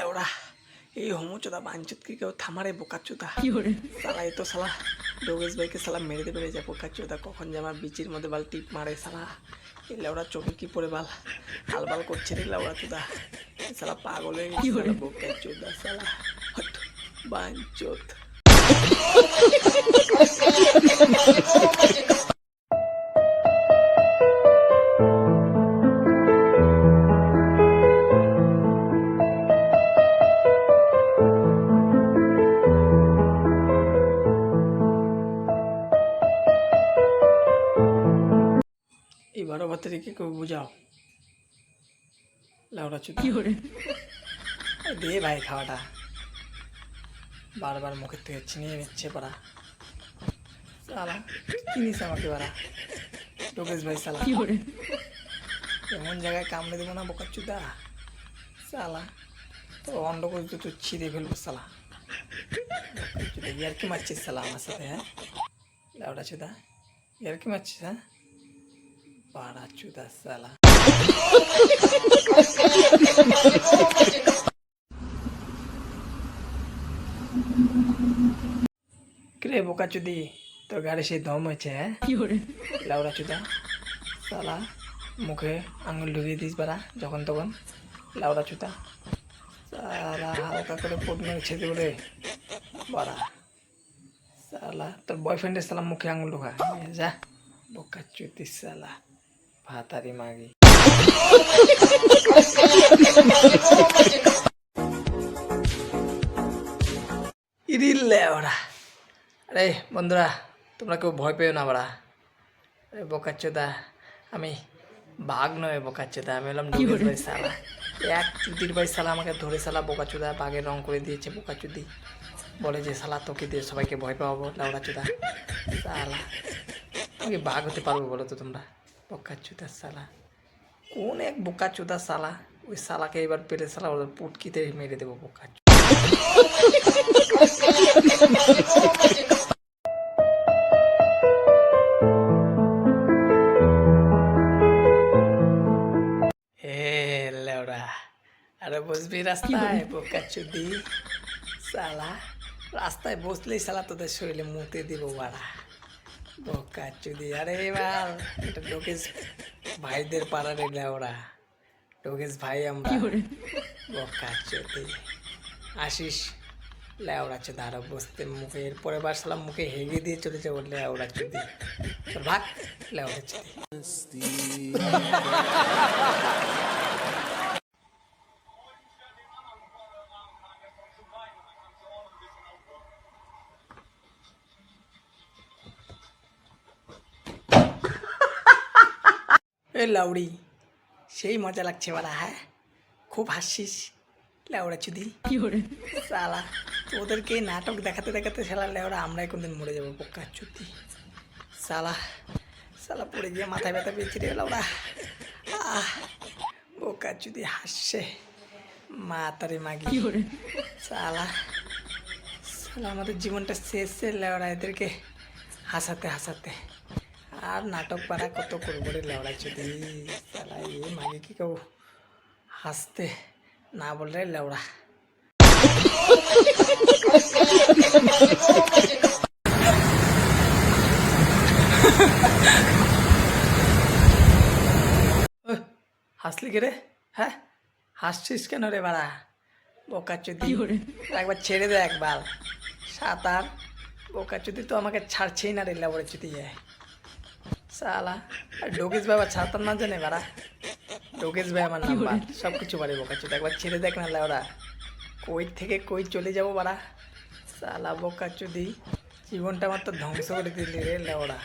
ওরা এই হোমোচোদা বাঞ্চুতকে কেউ থামারে বোকাচোদা সালা এই তো সালা ডোগেশ ভাইকে সালা মেরে দেবে রে যা বোকাচোদা কখন যে আমার বিচির মধ্যে বাল টিপ মারে সালা এই লেওড়া চোখে কি পরে বাল হালবাল করছে রে লেওড়া চোদা সালা পাগল হয়ে গেছে বোকাচোদা সালা বাঞ্চুত এবারও বাচ্চাদেরকে কেউ বুঝাও লাউড়া চুদ দে ভাই খাওয়াটা বারবার মুখের থেকে ছিনিয়ে নিচ্ছে পারা সালা চিনিস আমাকে বারা ডোগেশ ভাই সালা এমন জায়গায় কামড়ে দেবো না বোকার চুদা সালা তো অন্ড করে তো ছিঁড়ে ফেলবো সালা ইয়ার কি মারছিস সালা আমার সাথে হ্যাঁ লাউড়া চুদা ইয়ার কি মারছিস হ্যাঁ পাড়া চুদা সালা কিরে বোকা চুদি তোর গাড়ি সেই দম হয়েছে হ্যাঁ লাউড়া চুদা সালা মুখে আঙুল ঢুকিয়ে দিস বারা যখন তখন লাউড়া চুদা সালা হালকা করে পোট মেরে ছেদে উড়ে বারা সালা তোর বয়ফ্রেন্ডের সালা মুখে আঙুল ঢোকা যা বোকা চুদি সালা ভাতারি মাগি ইরিলে ওরা আরে বন্ধুরা তোমরা কেউ ভয় পেও না বাড়া আরে বোকাচ্চোদা আমি বাঘ নয় বোকাচ্চোদা আমি হলাম ডোগেশ ভাই সালা এক চুদির ভাই সালা আমাকে ধরে সালা বোকাচ্চোদা বাঘের রং করে দিয়েছে বোকাচুদি বলে যে সালা তোকে দিয়ে সবাইকে ভয় পাবো লাউড়া চোদা সালা আমাকে বাঘ হতে পারবো বলো তো তোমরা বোকাচ্চোদা সালা কোন এক বোকাচ্চোদা সালা ওই সালাকে এবার পেরে সালা ওদের পুটকিতে মেরে দেবো বোকাচ্চোদা আরে বসবি রাস্তায় বোকাচুদি সালা রাস্তায় বসলেই সালা তোদের শরীরে মুতে দিব বাড়া বোকাচুদি আরে এবার এটা ডোগেশ ভাইদের পাড়ারে লেওড়া ডোগেশ ভাই আমরা বোকাচুদি আসিস লেওড়া চোদা আরো বসতে মুখে এরপরে বার সালাম মুখে হেগে দিয়ে চলে যাবো লেওড়া চুদি ভাগ লেওড়া চুদি এ লাউড়ি সেই মজা লাগছে বাড়া হ্যাঁ খুব হাসিস লেওড়া চুদি সালা তোদেরকে নাটক দেখাতে দেখাতে সালা লেওড়া আমরাই কোনদিন মরে যাবো পোকা চুদি সালা সালা পড়ে গিয়ে মাথায় ব্যথা পেয়েছি রে লাউড়া বোকা চুদি হাসছে মাতারে মাগি সালা সালা আমাদের জীবনটা শেষ লেওড়া এদেরকে হাসাতে হাসাতে আর নাটক পাড়া কত করবো রে লেওড়া চুদি সালা এ মাগে কি কেউ হাসতে না বললে লেওড়া হাসলি কে রে হ্যাঁ হাসছিস কেন রে বাড়া বোকা চুদি একবার ছেড়ে দে একবার সাঁতার বোকা চুদি তো আমাকে ছাড়ছেই না রে লেওড়া চুদি যায় সালা আর ডোগেশ ভাই আবার ছাড়তাম না জানে বাড়া ডোগেশ ভাই আমার নাম্বার সব কিছু পারে বোকাচোদা একবার ছেড়ে দেখ না লেওড়া কই থেকে কই চলে যাবো বাড়া সালা বোকাচোদি জীবনটা আমার তো ধ্বংস করে দিলি রে লেওড়া